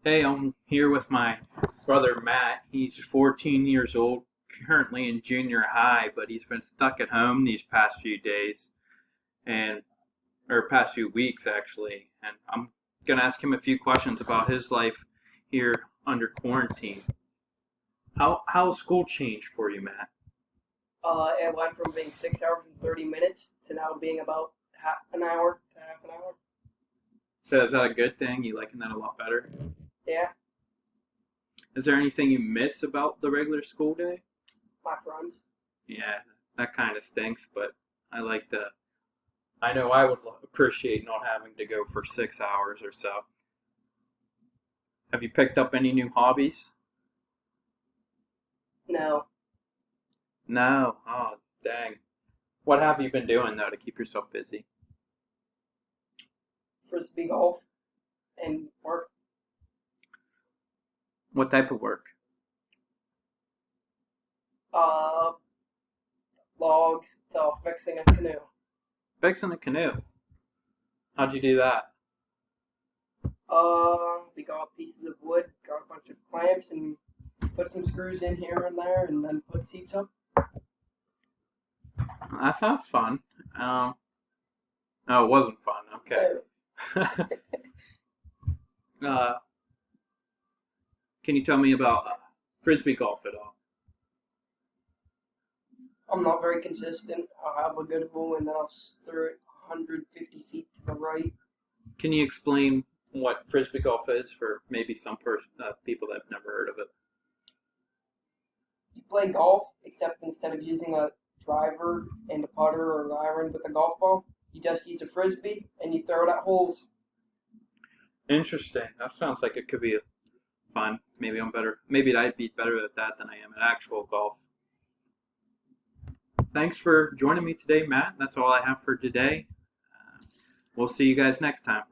Hey, I'm here with my brother Matt. He's 14 years old, currently in junior high, but he's been stuck at home these past few days and or past few weeks actually. And I'm gonna ask him a few questions about his life here under quarantine. How's school changed for you, Matt? It went from being 6 hours and 30 minutes to now being about half an hour to half an hour. So is that a good thing? You liking that a lot better? Yeah, Is there anything you miss about the regular school day? my friends. Yeah, that kind of stinks, but I like the I know I would appreciate not having to go for 6 hours or so. Have you picked up any new hobbies? No, No. Oh, dang. What have you been doing though to keep yourself busy? frisbee golf and work. What type of work? Uh, Logs to fixing a canoe. Fixing a canoe. How'd you do that? We got pieces of wood, got a bunch of clamps, and put some screws in here and there, and then put seats up. That sounds fun. No, it wasn't fun. Uh, Okay. uh, can you tell me about frisbee golf at all? I'm not very consistent. I'll have a good one, and then I'll throw it 150 feet to the right. Can you explain what frisbee golf is for maybe some people that have never heard of it? You play golf, except instead of using a driver and a putter or an iron with a golf ball, you just use a frisbee and you throw it at holes. Interesting. That sounds like it could be fun. Maybe I'm better. Maybe I'd be better at that than I am at actual golf. Thanks for joining me today, Matt. That's all I have for today. We'll see you guys next time.